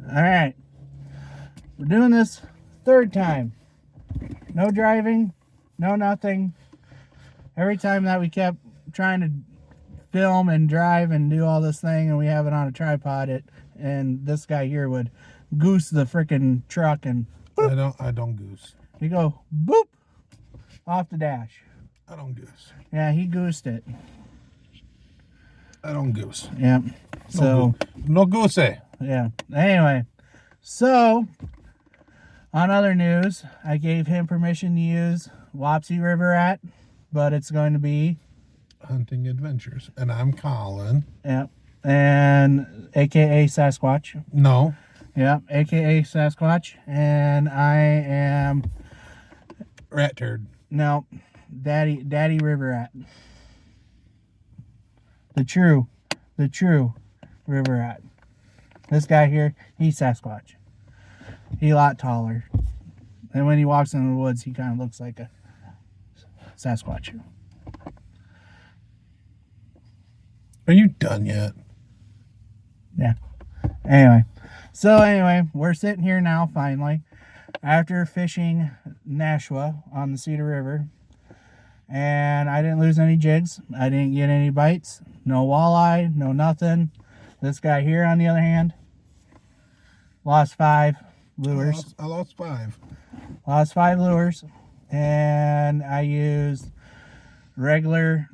All right. We're doing this third time. No driving, no nothing. Every time that we kept trying to film and drive and do all this thing and we have it on a tripod, and this guy here would goose the freaking truck and boop. I don't goose. You go boop off the dash. I don't goose. Yeah, he goosed it. I don't goose. Yeah. So no goose. Yeah. Anyway, so on other news, I gave him permission to use WapsieRiverRat, but it's going to be Hunting Adventures, and I'm Colin. Yeah. And AKA Sasquatch. No. Yeah, AKA Sasquatch, and I am Rat Turd. No, Daddy River Rat. The true River Rat. This guy here, he's Sasquatch. He's a lot taller. And when he walks in the woods, he kind of looks like a Sasquatch. Are you done yet? Yeah. Anyway, we're sitting here now finally after fishing Nashua on the Cedar River. And I didn't lose any jigs. I didn't get any bites. No walleye, no nothing. This guy here, on the other hand, lost 5 lures. I lost 5. Lost 5 lures. And I used regular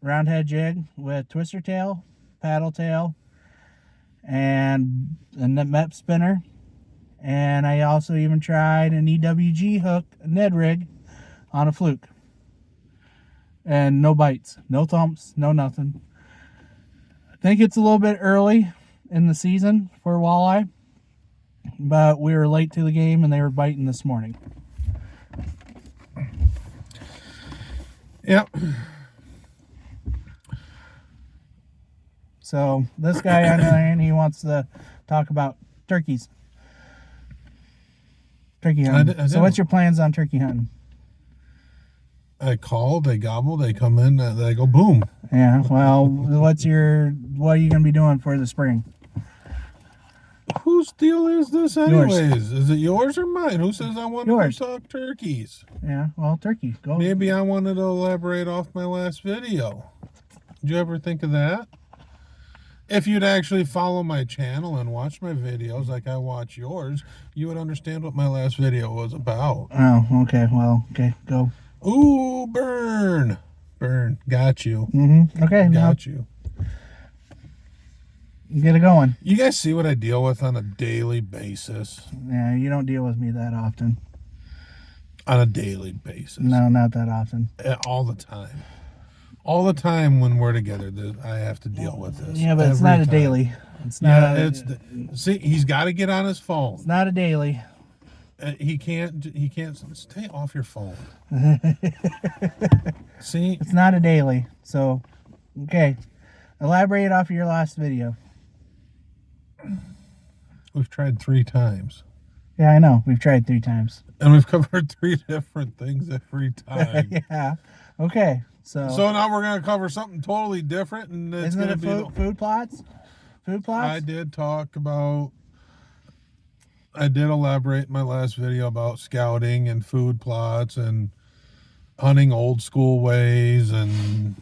roundhead jig with twister tail, paddle tail, and a Met spinner. And I also even tried an EWG hook, a Ned rig, on a fluke. And no bites, no thumps, no nothing. I think it's a little bit early in the season for walleye, but we were late to the game and they were biting this morning. Yep. So this guy on the other hand, he wants to talk about turkeys. Turkey hunting. So what's your plans on turkey hunting? I call, they gobble, they come in, they go boom. Yeah, well, what are you going to be doing for the spring? Whose deal is this anyways? Yours. Is it yours or mine? Who says I wanted to talk turkeys? Yeah, well, turkey. Go. Maybe I wanted to elaborate off my last video. Did you ever think of that? If you'd actually follow my channel and watch my videos like I watch yours, you would understand what my last video was about. Oh, okay. Well, okay, go. Ooh, burn. Burn. Got you. Mm-hmm. Okay. Got you. Get it going. You guys see what I deal with on a daily basis? Yeah, you don't deal with me that often. On a daily basis? No, not that often. All the time. All the time when we're together, I have to deal with this. Yeah, but it's not a daily. It's not. See, he's got to get on his phone. It's not a daily. He can't stay off your phone. See, it's not a daily. So, okay, elaborate off of your last video. We've tried 3 times. Yeah, I know. We've tried 3 times, and we've covered 3 different things every time. Yeah. Okay. So now we're gonna cover something totally different, and it's gonna be food plots. Food plots. I did talk about. I did elaborate in my last video about scouting and food plots and hunting old school ways and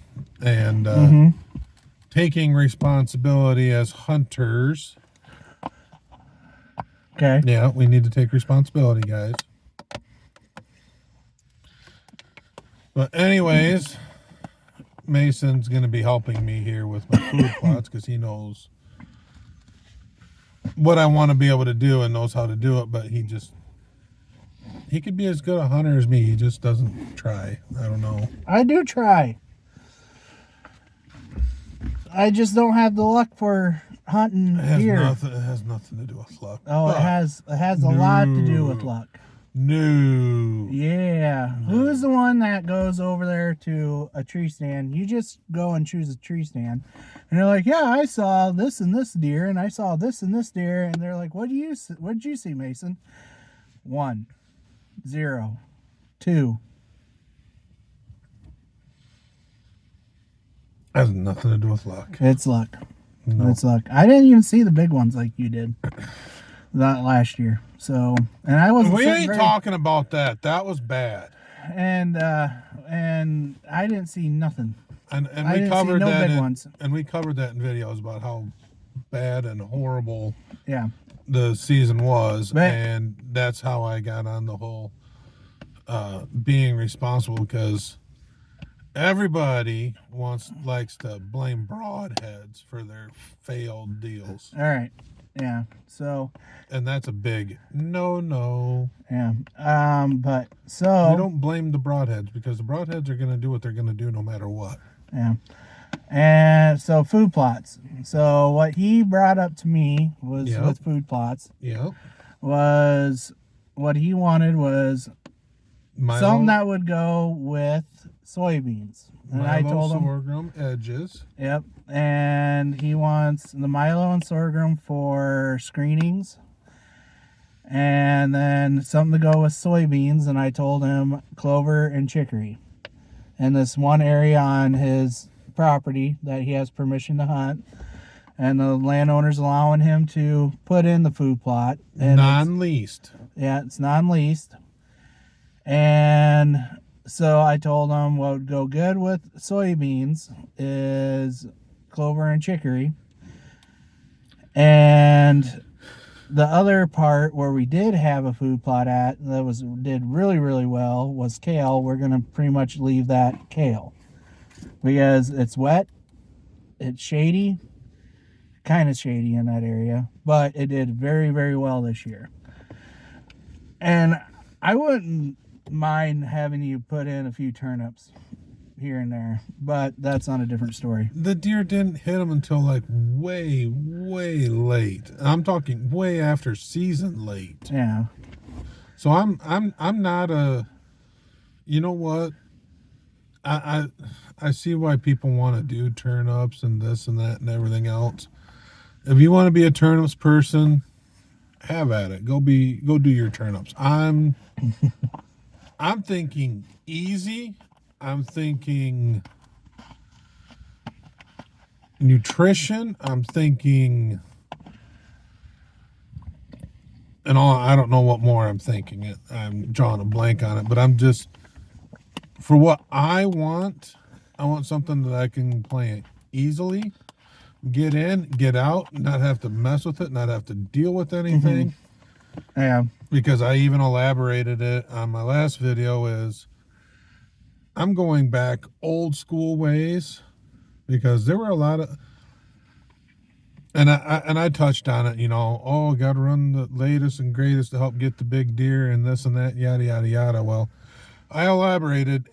taking responsibility as hunters. Okay. Yeah, we need to take responsibility, guys. But anyways, Mason's going to be helping me here with my food plots because he knows what I want to be able to do and knows how to do it, but he could be as good a hunter as me. He just doesn't try. I don't know. I do try. I just don't have the luck for hunting deer. It has nothing to do with luck. Oh, it has a lot to do with luck. No. Yeah. No. Who's the one that goes over there to a tree stand? You just go and choose a tree stand. And they're like, yeah, I saw this and this deer, and I saw this and this deer. And they're like, what did you see, Mason? 1, 0, 2. Has nothing to do with luck. It's luck. No. It's luck. I didn't even see the big ones like you did. not last year. So, and I wasn't. We ain't talking about that. That was bad. And I didn't see nothing. And I we didn't covered see no that big in, ones. and we covered that in videos about how bad and horrible Yeah. the season was, But, and that's how I got on the whole being responsible, because everybody likes to blame broadheads for their failed deals. all right. Yeah. So. And that's a big no. Yeah. But so. We don't blame the broadheads, because the broadheads are going to do what they're going to do no matter what. Yeah. And so food plots. So what he brought up to me was with food plots. Yep. Was what he wanted was Milo, something that would go with soybeans. And Milo, I told him sorghum, edges. Yep. And he wants the Milo and sorghum for screenings. And then something to go with soybeans. And I told him clover and chicory. And this one area on his property that he has permission to hunt. And the landowner's allowing him to put in the food plot. And non-leased. It's non-leased. And so I told him what would go good with soybeans is clover and chicory. And the other part where we did have a food plot at that did really, really well was kale. We're going to pretty much leave that kale because it's wet, it's shady, kind of shady in that area, but it did very, very well this year. And I wouldn't mind having you put in a few turnips here and there, but that's on a different story. The deer didn't hit them until like way late. I'm talking way after season late. Yeah. So I'm not a, you know what? I see why people want to do turnips and this and that and everything else. If you want to be a turnips person, have at it. Go do your turnips. I'm thinking easy. I'm thinking nutrition. I'm thinking, and all, I don't know what more I'm thinking. I'm drawing a blank on it, but I'm just, for what I want something that I can play easily, get in, get out, not have to mess with it, not have to deal with anything. Mm-hmm. Yeah. Because I even elaborated it on my last video, is I'm going back old school ways, because there were a lot of, and I touched on it, got to run the latest and greatest to help get the big deer and this and that, yada, yada, yada. Well, I elaborated,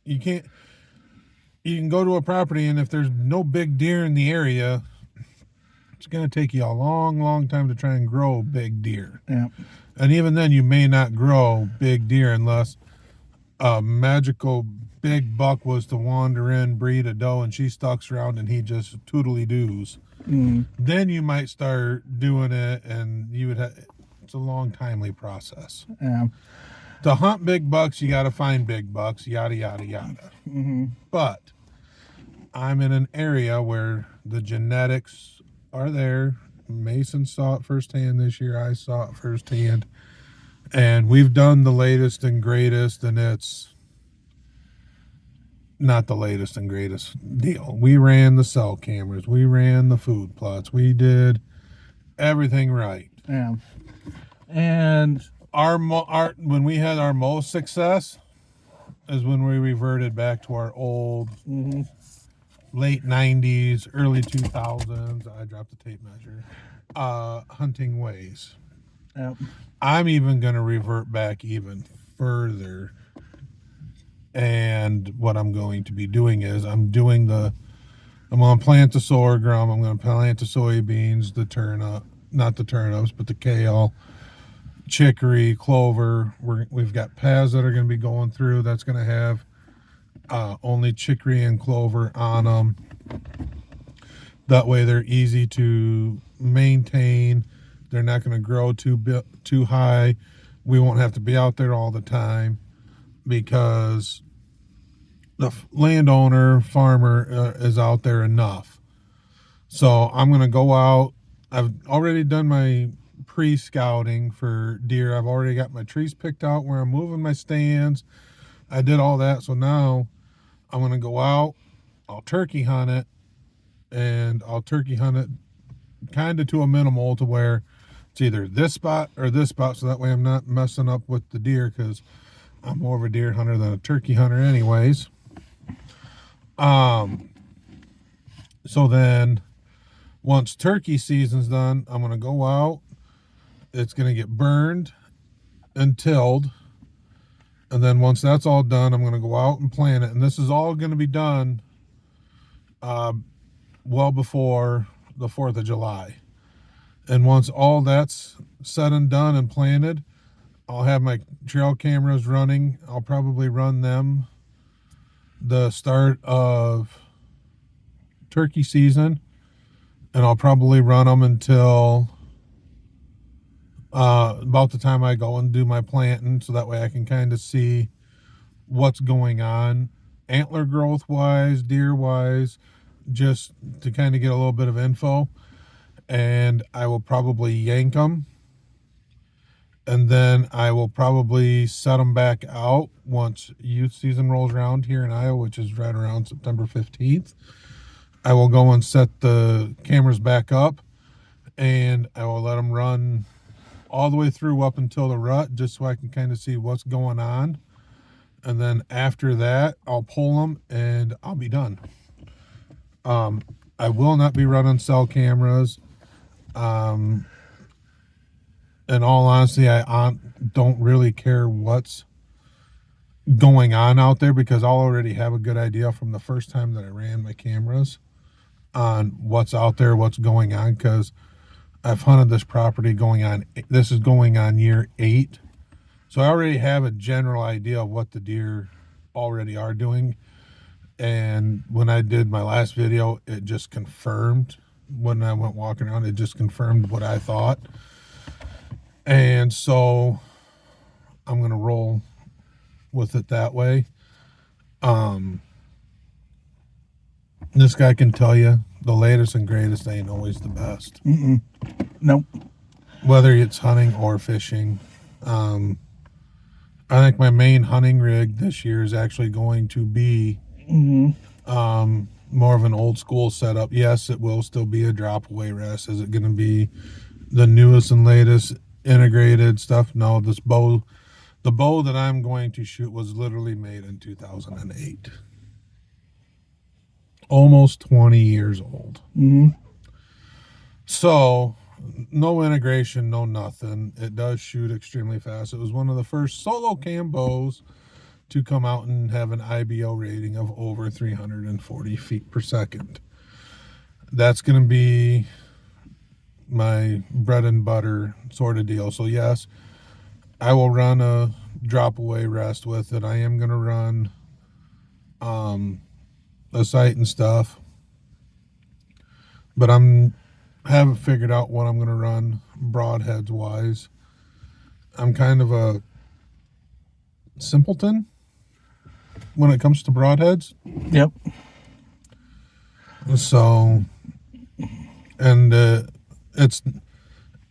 you can go to a property, and if there's no big deer in the area, it's going to take you a long time to try and grow big deer. Yeah. And even then, you may not grow big deer unless a magical big buck was to wander in, breed a doe, and she stalks around and he just toodly-doos. Mm. Then you might start doing it, and you would have, it's a long, timely process. Yeah. To hunt big bucks, you got to find big bucks, yada, yada, yada. Mm-hmm. But I'm in an area where the genetics are there. Mason saw it firsthand this year. I saw it firsthand. And we've done the latest and greatest, and it's not the latest and greatest deal. We ran the cell cameras. We ran the food plots. We did everything right. Yeah. And our when we had our most success is when we reverted back to our old late 90s, early 2000s. I dropped the tape measure. Hunting ways. Yep. I'm even going to revert back even further. And what I'm going to be doing is I'm going to plant the sorghum. I'm going to plant the soybeans, the turnip, not the turnips, but the kale, chicory, clover. We've got paths that are going to be going through. That's going to have only chicory and clover on them. That way they're easy to maintain. They're not going to grow too high. We won't have to be out there all the time, because the landowner, farmer is out there enough. So I'm going to go out. I've already done my pre-scouting for deer. I've already got my trees picked out where I'm moving my stands. I did all that. So now I'm going to go out, I'll turkey hunt it, and I'll turkey hunt it kind of to a minimal to where it's either this spot or this spot. So that way I'm not messing up with the deer, because I'm more of a deer hunter than a turkey hunter anyways. So then once turkey season's done, I'm going to go out. It's going to get burned and tilled. And then once that's all done, I'm going to go out and plant it. And this is all going to be done well before the 4th of July. And once all that's said and done and planted, I'll have my trail cameras running. I'll probably run them the start of turkey season, and I'll probably run them until about the time I go and do my planting, so that way I can kind of see what's going on antler growth wise, deer wise, just to kind of get a little bit of info. And I will probably yank them, and then I will probably set them back out once youth season rolls around here in Iowa, which is right around September 15th. I will go and set the cameras back up, and I will let them run all the way through up until the rut, just so I can kind of see what's going on. And then after that, I'll pull them and I'll be done. I will not be running cell cameras. In all honesty, I don't really care what's going on out there, because I'll already have a good idea from the first time that I ran my cameras on what's out there, what's going on, because I've hunted this property this is going on year 8. So I already have a general idea of what the deer already are doing. And when I did my last video, it just confirmed, when I went walking around, it just confirmed what I thought. And so I'm going to roll with it that way. This guy can tell you the latest and greatest ain't always the best. Nope. Whether it's hunting or fishing. I think my main hunting rig this year is actually going to be more of an old school setup. Yes, it will still be a drop away rest. Is it going to be the newest and latest integrated stuff? No, the bow that I'm going to shoot was literally made in 2008. Almost 20 years old. So no integration, no nothing. It does shoot extremely fast. It was one of the first solo cam bows to come out and have an IBO rating of over 340 feet per second. That's going to be my bread and butter sort of deal. So yes, I will run a drop away rest with it. I am going to run a sight and stuff, but haven't figured out what I'm going to run broadheads wise. I'm kind of a simpleton when it comes to broadheads. Yep. So, and it's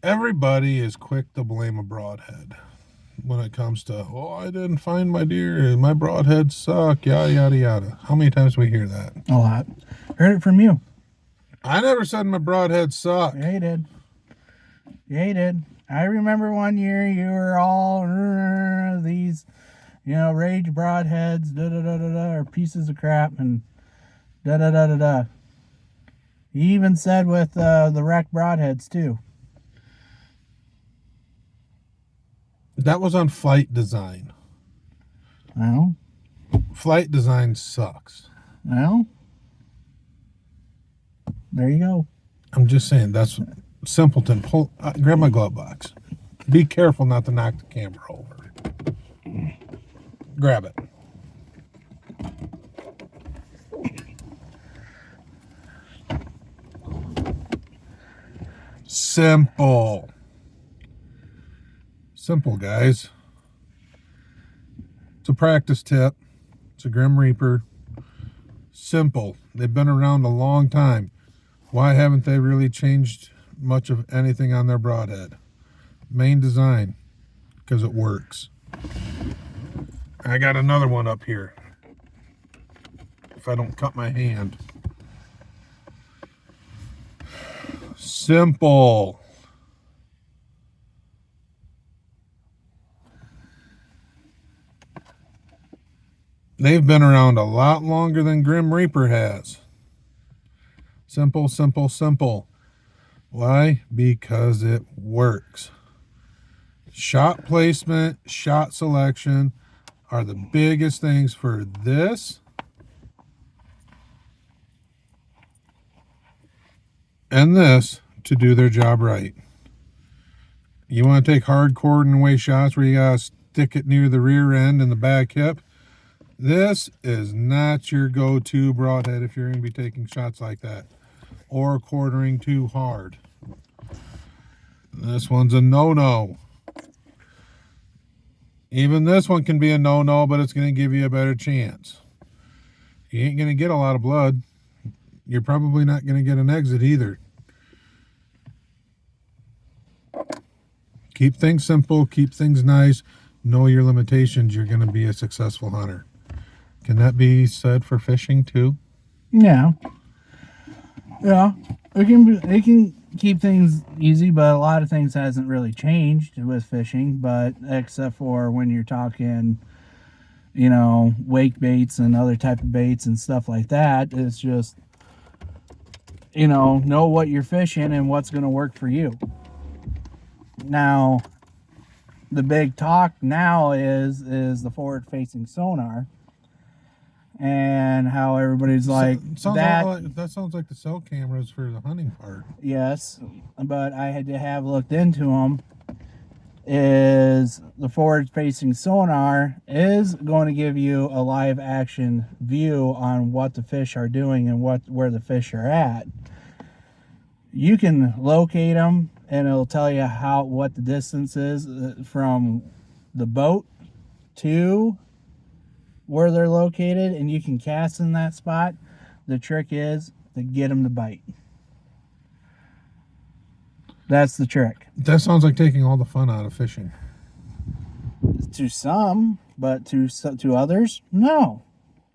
everybody is quick to blame a broadhead when it comes to, oh, I didn't find my deer, my broadheads suck, yada yada yada. How many times do we hear that? A lot. Heard it from you. I never said my broadheads suck. Yeah, you did. Yeah, you did. I remember one year you were all these, rage broadheads, or pieces of crap, and You even said with the wrecked broadheads too. That was on flight design. Well, Flight design sucks. well, there you go. I'm just saying, that's simpleton. Grab my glove box. Be careful not to knock the camera over. Grab it. Simple. Simple, guys. It's a practice tip. It's a Grim Reaper. Simple. They've been around a long time. Why haven't they really changed much of anything on their broadhead? Main design, because it works. I got another one up here. If I don't cut my hand. Simple. They've been around a lot longer than Grim Reaper has. Simple, simple, simple. Why? Because it works. Shot placement, shot selection are the biggest things for this and this to do their job right. You want to take hard cordon away shots where you got to stick it near the rear end and the back hip. This is not your go-to broadhead if you're going to be taking shots like that or quartering too hard. This one's a no-no. Even this one can be a no-no, but it's going to give you a better chance. You ain't going to get a lot of blood. You're probably not going to get an exit either. Keep things simple. Keep things nice. Know your limitations. You're going to be a successful hunter. Can that be said for fishing too? Yeah. Yeah. It can keep things easy, but a lot of things hasn't really changed with fishing, but except for when you're talking, you know, wake baits and other type of baits and stuff like that. It's just, you know what you're fishing and what's going to work for you. Now, the big talk now is the forward facing sonar. And how everybody's like that sounds like the cell cameras for the hunting part. Yes, but I had to have looked into them. Is the forward facing sonar is going to give you a live action view on what the fish are doing and where the fish are at. You can locate them and it'll tell you what the distance is from the boat to where they're located, and you can cast in that spot. The trick is to get them to bite. That's the trick. That sounds like taking all the fun out of fishing. To some, but to others, no.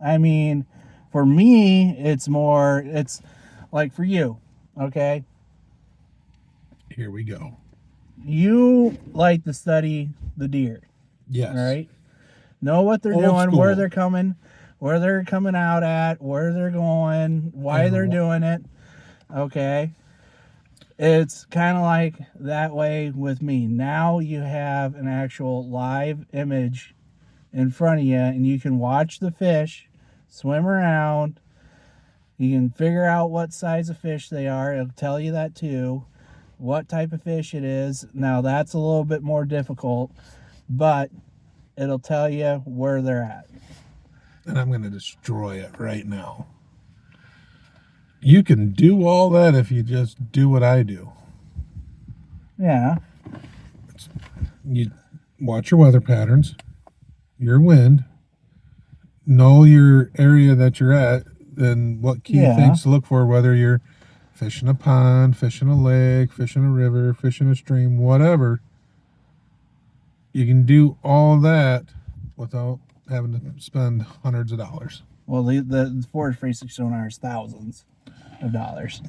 I mean, for me, it's like for you, okay? Here we go. You like to study the deer. Yes. All right? Know what they're doing, school. where they're coming out at, where they're going, why they're doing it. Okay. It's kind of like that way with me. Now you have an actual live image in front of you, and you can watch the fish swim around. You can figure out what size of fish they are. It'll tell you that too, what type of fish it is. Now that's a little bit more difficult, but it'll tell you where they're at. And I'm going to destroy it right now. You can do all that if you just do what I do. Yeah. You watch your weather patterns, your wind, know your area that you're at, and what key things to look for, whether you're fishing a pond, fishing a lake, fishing a river, fishing a stream, whatever. You can do all that without having to spend hundreds of dollars. Well, the forward facing sonar is thousands of dollars.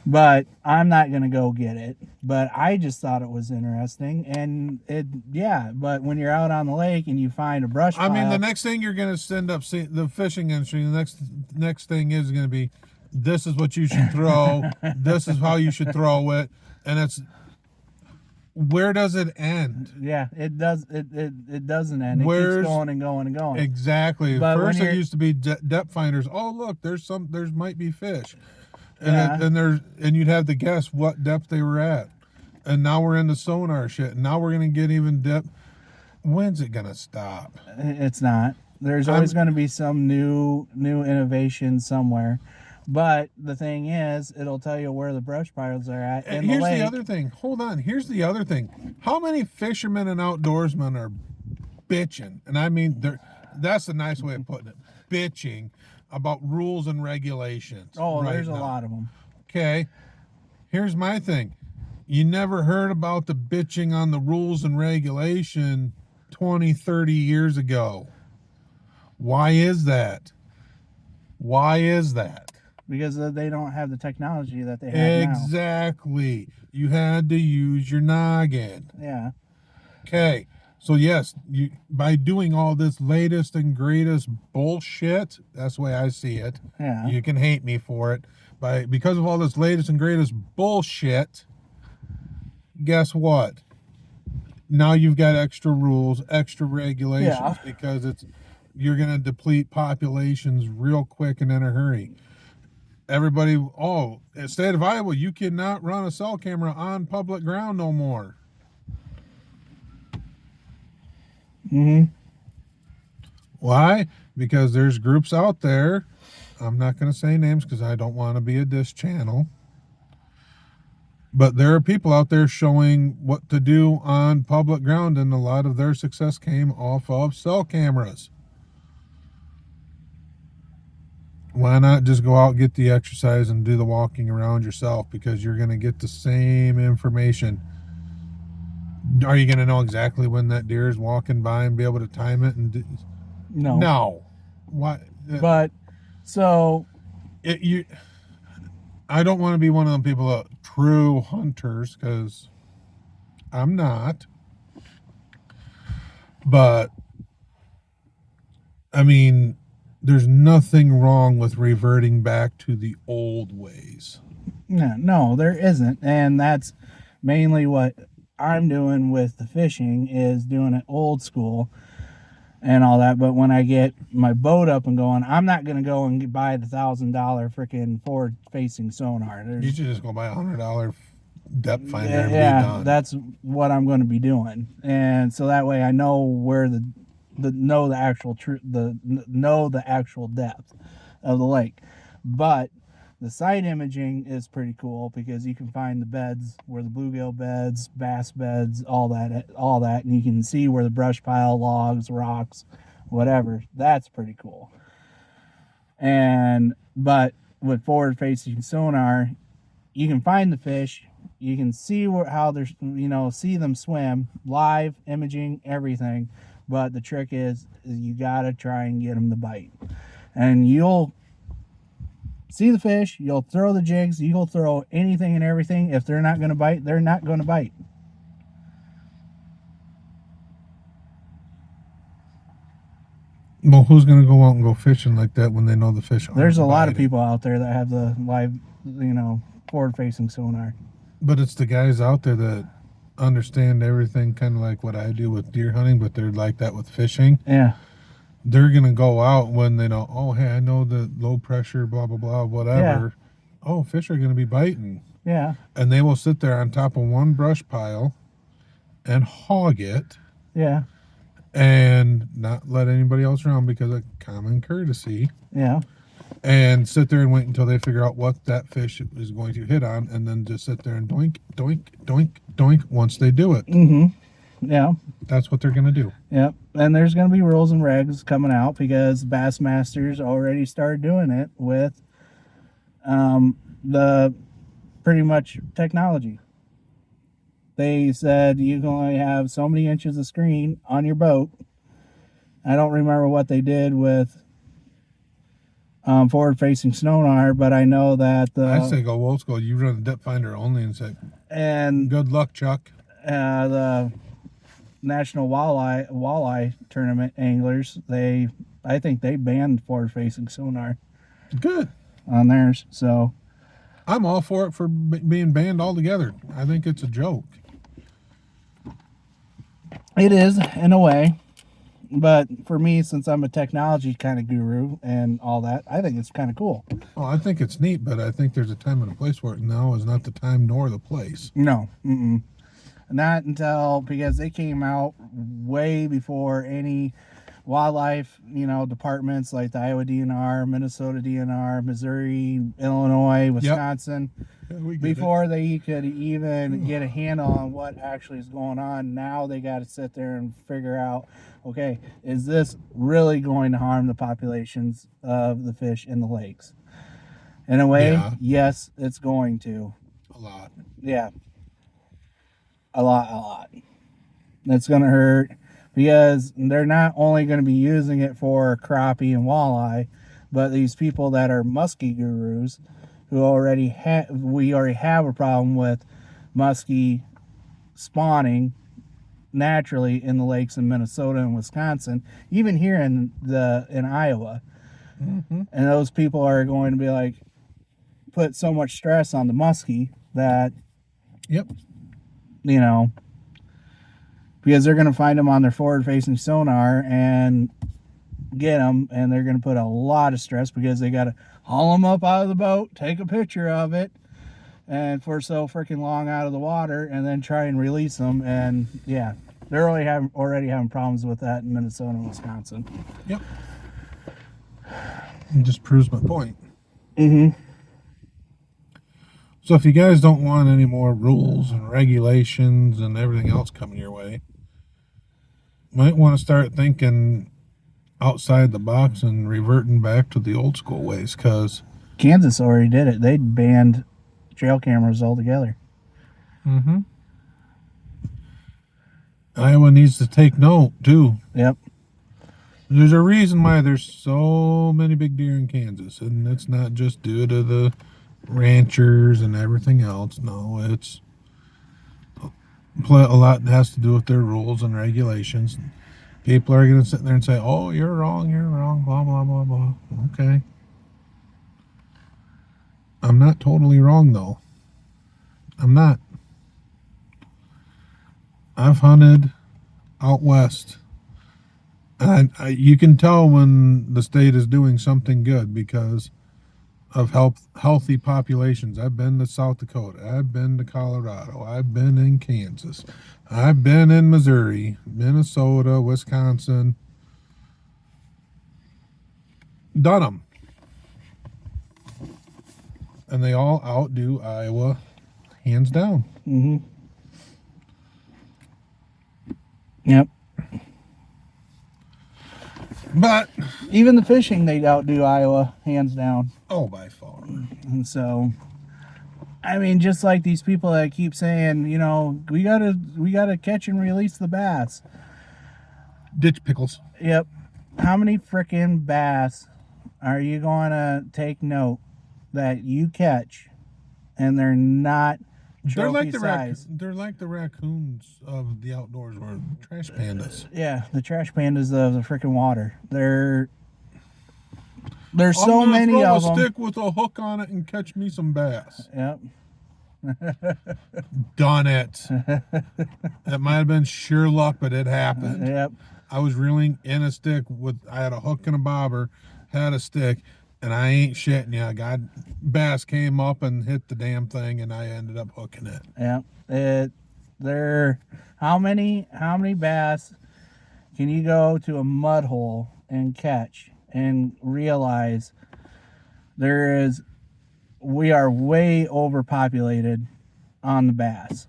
But I'm not going to go get it. But I just thought it was interesting. And but when you're out on the lake and you find a brush pile. I mean, the next thing you're going to end up seeing, the fishing industry, the next thing is going to be, this is what you should throw. This is how you should throw it. And it's, where does it end? Yeah, it does. It doesn't end. It keeps going and going and going. Exactly. But first it used to be depth finders. Oh, look, there might be fish, and you'd have to guess what depth they were at. And now we're in the sonar shit. And now we're gonna get even depth. When's it gonna stop? It's not. There's always going to be some new innovation somewhere. But the thing is, it'll tell you where the brush piles are at in the lake. Here's the other thing. Hold on. Here's the other thing. How many fishermen and outdoorsmen are bitching? And I mean, that's a nice way of putting it. Bitching about rules and regulations. Oh, there's a lot of them. Okay. Here's my thing. You never heard about the bitching on the rules and regulation 20, 30 years ago. Why is that? Why is that? Because they don't have the technology that they have now. Exactly. You had to use your noggin. Yeah. Okay. So yes, you by doing all this latest and greatest bullshit, that's the way I see it. Yeah. You can hate me for it. Because of all this latest and greatest bullshit, guess what? Now you've got extra rules, extra regulations, because you're going to deplete populations real quick and in a hurry. Everybody, in the state of Iowa, you cannot run a cell camera on public ground no more. Why? Because there's groups out there. I'm not going to say names because I don't want to be a diss channel. But there are people out there showing what to do on public ground, and a lot of their success came off of cell cameras. Why not just go out, get the exercise, and do the walking around yourself? Because you're going to get the same information. Are you going to know exactly when that deer is walking by and be able to time it? No. No. Why? But so I don't want to be one of them people that true hunters, because I'm not. But I mean, there's nothing wrong with reverting back to the old ways. No, there isn't. And that's mainly what I'm doing with the fishing, is doing it old school and all that. But when I get my boat up and going, I'm not going to go and buy the $1,000 freaking forward facing sonar. You should just go buy $100 depth finder and be yeah, done. that's what I'm going to be doing. And so that way I know where know the actual depth of the lake. But the side imaging is pretty cool, because you can find the beds, where the bluegill beds, bass beds, all that, and you can see where the brush pile, logs, rocks, whatever. That's pretty cool. But with forward facing sonar, you can find the fish, you can see how they're, see them swim, live imaging, everything. But the trick is you gotta try and get them to bite. And you'll see the fish, you'll throw the jigs, you'll throw anything and everything. If they're not going to bite, they're not going to bite. Well, who's going to go out and go fishing like that when they know the fish aren't There's a lot biting? of people out there that have the live, forward-facing sonar. But it's the guys out there that understand everything, kind of like what I do with deer hunting, but they're like that with fishing. Yeah. They're going to go out when they know, oh, hey, I know the low pressure, blah, blah, blah, whatever. Yeah. Oh, fish are going to be biting. Yeah. And they will sit there on top of one brush pile and hog it. Yeah. And not let anybody else around, because of common courtesy. Yeah. And sit there and wait until they figure out what that fish is going to hit on, and then just sit there and doink, doink, doink, doink once they do it. Yeah. That's what they're going to do. Yep. And there's going to be rules and regs coming out, because Bassmasters already started doing it with the pretty much technology. They said you can only have so many inches of screen on your boat. I don't remember what they did with forward-facing sonar, but I know that I say go old school. You run a depth finder only and say, and good luck, Chuck. The National Walleye Tournament anglers, I think they banned forward-facing sonar. Good. On theirs, so I'm all for it for being banned altogether. I think it's a joke. It is, in a way. But for me, since I'm a technology kind of guru and all that, I think it's kind of cool. Oh, I think it's neat, but I think there's a time and a place for it. Now is not the time nor the place. No. Not until, because they came out way before any wildlife, departments like the Iowa DNR, Minnesota DNR, Missouri, Illinois, Wisconsin. Yep. Yeah, before they could even get a handle on what actually is going on. Now they got to sit there and figure out, okay, is this really going to harm the populations of the fish in the lakes? In a way, yes, it's going to. A lot. Yeah. a lot. It's going to hurt because they're not only going to be using it for crappie and walleye, but these people that are muskie gurus who we already have a problem with muskie spawning naturally in the lakes in Minnesota and Wisconsin, even here in Iowa. Mm-hmm. And those people are going to be like, put so much stress on the muskie that, Yep. you know, because they're going to find them on their forward-facing sonar and get them, and they're going to put a lot of stress because they got to haul them up out of the boat, take a picture of it, and for so freaking long out of the water, and then try and release them. And yeah, they're already having problems with that in Minnesota and Wisconsin. Yep. It just proves my point. Mm-hmm. So if you guys don't want any more rules and regulations and everything else coming your way, you might want to start thinking outside the box and reverting back to the old school ways, because Kansas already did it. They banned trail cameras altogether. mm-hmm. Iowa needs to take note too. Yep. There's a reason why there's so many big deer in Kansas, and it's not just due to the ranchers and everything else. No, it's a lot has to do with their rules and regulations. People are going to sit there and say, oh, you're wrong, blah, blah, blah, blah. Okay. I'm not totally wrong, though. I'm not. I've hunted out west. And you can tell when the state is doing something good because of healthy populations. I've been to South Dakota. I've been to Colorado. I've been in Kansas. I've been in Missouri, Minnesota, Wisconsin. Done them. And they all outdo Iowa, hands down. Mm-hmm. Yep. But even the fishing, they outdo Iowa, hands down. oh, by far. And so, I mean, just like these people that keep saying, you know, we gotta catch and release the bass. Ditch pickles. Yep. How many frickin' bass are you going to take note that you catch and they're not trophy size? They're like the raccoons of the outdoors, or trash pandas. Yeah, the trash pandas of the frickin' water. There's so many of them. I'm gonna throw a stick with a hook on it and catch me some bass. Yep. Done it. That might have been sheer luck, but it happened. Yep. I was reeling in a stick I had a hook and a bobber, had a stick, and I ain't shitting you. Bass came up and hit the damn thing, and I ended up hooking it. Yep. How many bass can you go to a mud hole and catch and realize we are way overpopulated on the bass.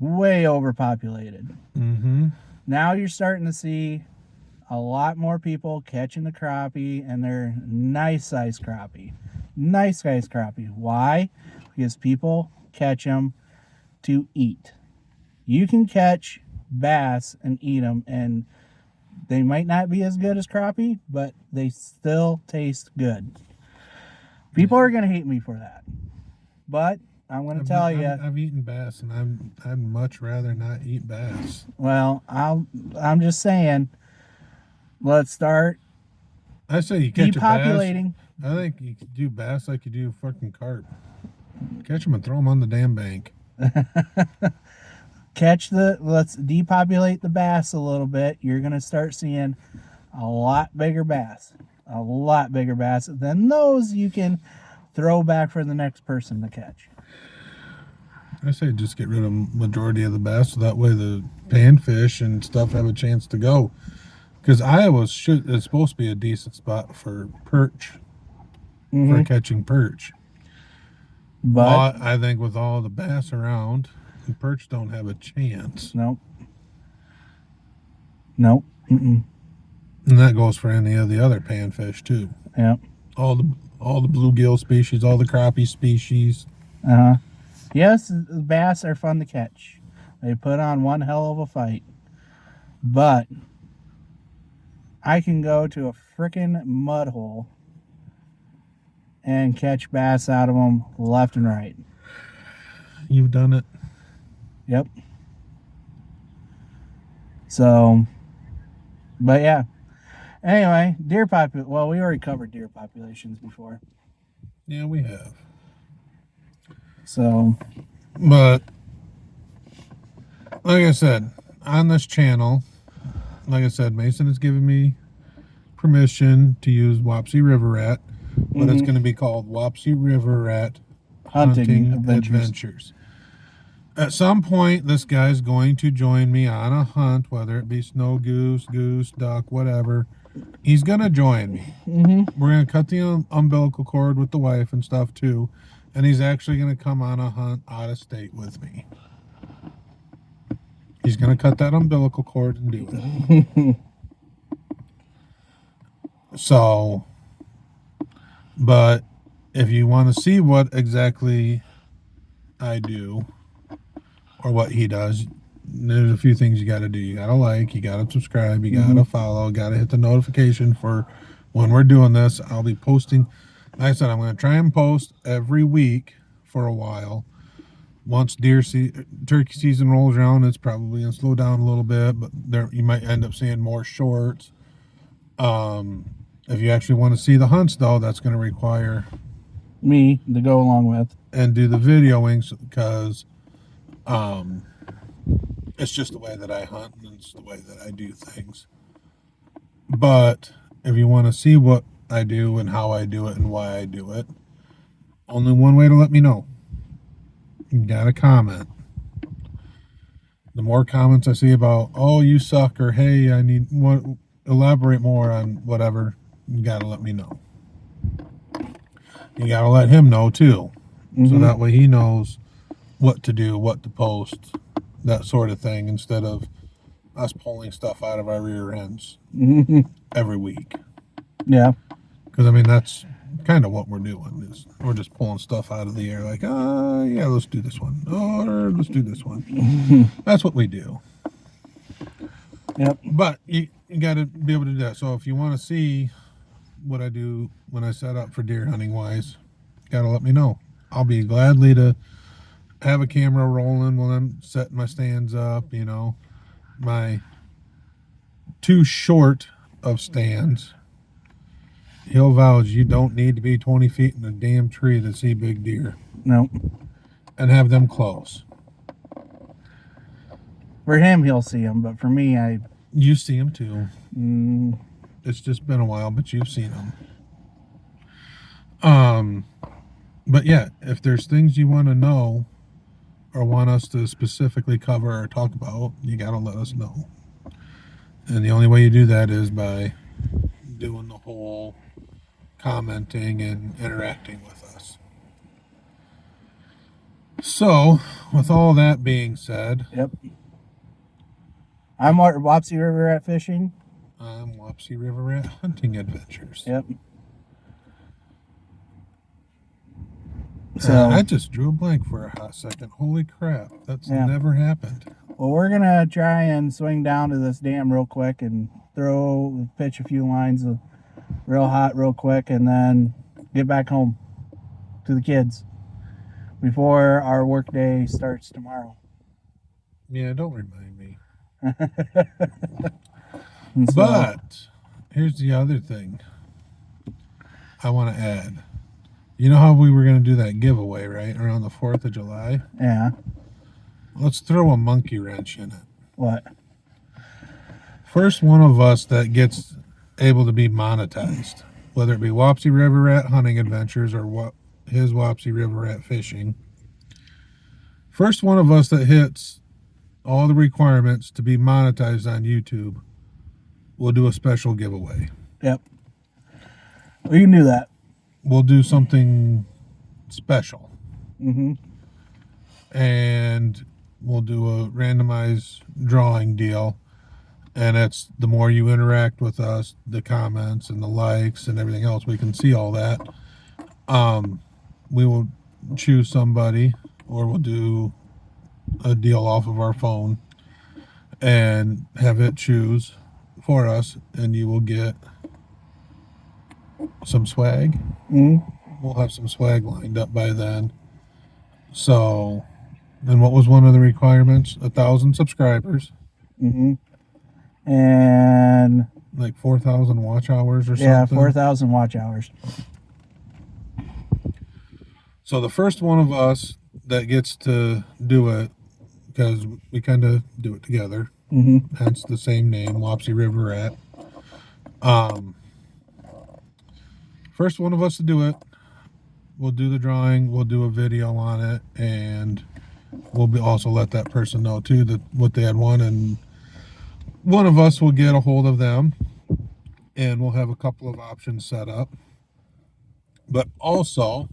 Way overpopulated. Mm-hmm. Now you're starting to see a lot more people catching the crappie, and they're nice size crappie. Nice size crappie. Why? Because people catch them to eat. You can catch bass and eat them, and they might not be as good as crappie, but they still taste good. People are going to hate me for that. But I'm going to tell you. I've eaten bass, and I'd much rather not eat bass. Well, I'm just saying, let's start I say you catch depopulating. A bass. I think you could do bass like you do fucking carp. Catch them and throw them on the damn bank. Let's depopulate the bass a little bit. You're going to start seeing a lot bigger bass. A lot bigger bass than those you can throw back for the next person to catch. I say just get rid of the majority of the bass, so that way the panfish and stuff have a chance to go. Because Iowa is supposed to be a decent spot for perch, for catching perch. But I think with all the bass around, the perch don't have a chance. Nope. Mm-mm. And that goes for any of the other panfish too. Yep. All the bluegill species, all the crappie species. Yes, bass are fun to catch. They put on one hell of a fight. But I can go to a frickin' mud hole and catch bass out of them left and right. You've done it. Yep. So, but yeah. Anyway, well, we already covered deer populations before. Yeah, we have. So, but like I said, on this channel, like I said, Mason has given me permission to use WapsieRiverRat, but it's going to be called WapsieRiverRat Hunting Adventures. At some point, this guy's going to join me on a hunt, whether it be snow goose, duck, whatever. He's going to join me. We're going to cut the umbilical cord with the wife and stuff too. And he's actually going to come on a hunt out of state with me. He's going to cut that umbilical cord and do it. So, but if you want to see what exactly I do or what he does, there's a few things you got to do. You got to like, you got to subscribe, you got to follow, got to hit the notification for when we're doing this. I'll be posting. Like I said, I'm going to try and post every week for a while. Once turkey season rolls around, it's probably going to slow down a little bit, but there you might end up seeing more shorts. If you actually want to see the hunts, though, that's going to require me to go along with and do the videoing, because it's just the way that I hunt and it's the way that I do things. But if you want to see what I do and how I do it and why I do it, only one way to let me know. You gotta comment. The more comments I see about, oh, you suck, or hey, I need elaborate more on whatever, you gotta let me know. You gotta let him know too, so that way he knows what to do, what to post, that sort of thing, instead of us pulling stuff out of our rear ends every week. Yeah. Because, I mean, that's kind of what we're doing. Is we're just pulling stuff out of the air like, yeah, let's do this one. Or let's do this one. That's what we do. Yep. But you got to be able to do that. So if you want to see what I do when I set up for deer hunting wise, got to let me know. I'll be gladly to have a camera rolling when I'm setting my stands up, you know. My too short of stands, he'll vouch you don't need to be 20 feet in a damn tree to see big deer. No. And have them close. For him, he'll see them, but for me, You see them too. It's just been a while, but you've seen them. But yeah, if there's things you want to know or want us to specifically cover or talk about, you got to let us know. And the only way you do that is by doing the whole commenting and interacting with us. So, with all that being said, yep. I'm WapsieRiverRat Fishing. I'm WapsieRiverRat Hunting Adventures. Yep. So I just drew a blank for a hot second. Holy crap, that's never happened. Well, we're gonna try and swing down to this dam real quick and pitch a few lines of real hot real quick, and then get back home to the kids before our work day starts tomorrow. Yeah, don't remind me. So, but here's the other thing I want to add. You know how we were going to do that giveaway, right? Around the 4th of July? Yeah. Let's throw a monkey wrench in it. What? First one of us that gets able to be monetized, whether it be WapsieRiverRat Hunting Adventures or his WapsieRiverRat Fishing. First one of us that hits all the requirements to be monetized on YouTube, we'll do a special giveaway. Yep. We can do that. We'll do something special. And we'll do a randomized drawing deal. And it's the more you interact with us, the comments and the likes and everything else, we can see all that. We will choose somebody, or we'll do a deal off of our phone and have it choose for us, and you will get some swag. We'll have some swag lined up by then. So, and what was one of the requirements? 1,000 subscribers. And like 4,000 watch hours or yeah, something. 4,000 watch hours. So the first one of us that gets to do it, because we kind of do it together, hence the same name, WapsieRiverRat. First one of us to do it, we'll do the drawing, we'll do a video on it, and we'll also let that person know too that what they had won, and one of us will get a hold of them, and we'll have a couple of options set up. But also,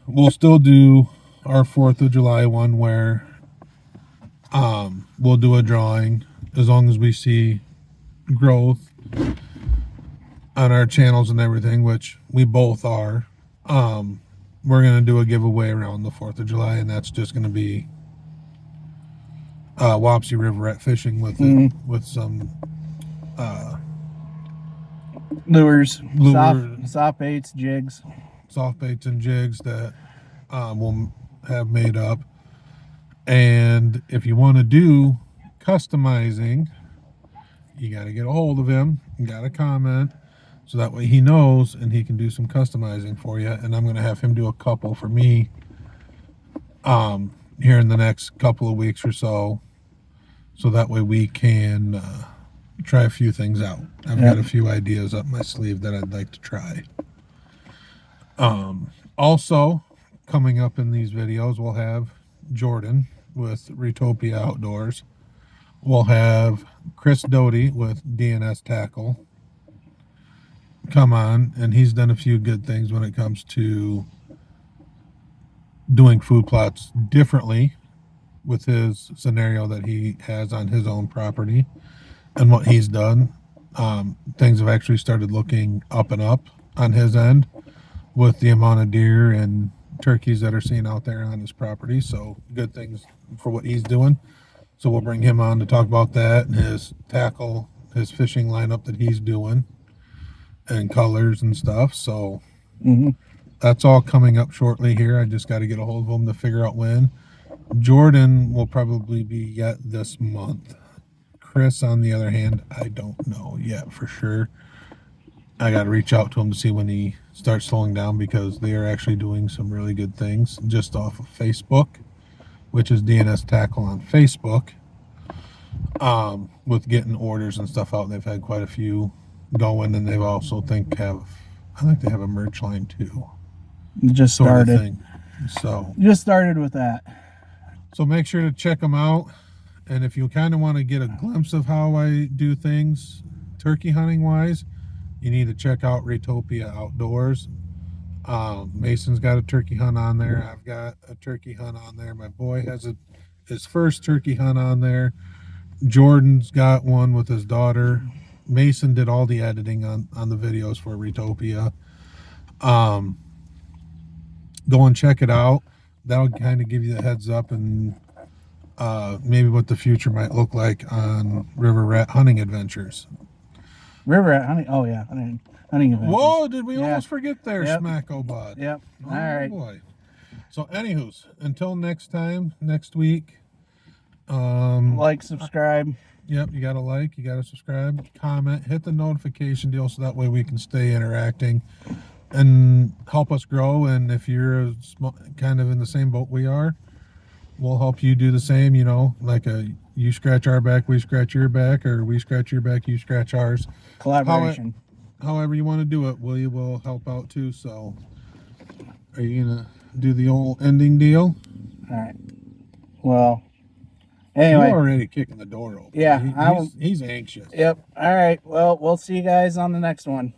we'll still do our 4th of July one where we'll do a drawing as long as we see growth on our channels and everything, which we both are. We're going to do a giveaway around the 4th of July, and that's just going to be WapsieRiverRat fishing with it, with some lures, soft baits, jigs. Soft baits and jigs that we'll have made up. And if you want to do customizing, you got to get a hold of him. You got to comment so that way he knows and he can do some customizing for you. And I'm going to have him do a couple for me here in the next couple of weeks or so. So that way we can try a few things out. I've got a few ideas up my sleeve that I'd like to try. Also, coming up in these videos, we'll have Jordan with Retopia Outdoors. We'll have Chris Doty with DNS Tackle come on, and he's done a few good things when it comes to doing food plots differently with his scenario that he has on his own property and what he's done. Things have actually started looking up and up on his end with the amount of deer and turkeys that are seen out there on his property. So good things for what he's doing. So we'll bring him on to talk about that and his tackle, his fishing lineup that he's doing and colors and stuff. So that's all coming up shortly here. I just got to get a hold of him to figure out when. Jordan will probably be yet this month. Chris, on the other hand, I don't know yet for sure. I got to reach out to him to see when he starts slowing down, because they are actually doing some really good things just off of Facebook, which is DNS Tackle on Facebook, with getting orders and stuff out. They've had quite a few going, and they've also I think they have a merch line too. Just started. Thing. So just started with that. So make sure to check them out. And if you kind of want to get a glimpse of how I do things turkey hunting wise, you need to check out Retopia Outdoors. Mason's got a turkey hunt on there. I've got a turkey hunt on there. My boy has his first turkey hunt on there. Jordan's got one with his daughter. Mason did all the editing on the videos for Retopia. Go and check it out. That'll kind of give you the heads up and maybe what the future might look like on River Rat Hunting Adventures. River Rat Hunting, oh yeah, hunting adventures. Whoa, did we almost forget there, Smacko Bud? Yep, Oh, all right. Boy. So anywho's, until next time, next week. Like, subscribe. Yep, you got to like, you got to subscribe, comment, hit the notification deal so that way we can stay interacting and help us grow. And if you're kind of in the same boat we are, we'll help you do the same, you know, like you scratch our back, we scratch your back, or we scratch your back, you scratch ours. Collaboration. However you want to do it, we will help out too. So are you going to do the old ending deal? All right. Well, anyway. You're already kicking the door open. Yeah. He's anxious. Yep. All right. Well, we'll see you guys on the next one.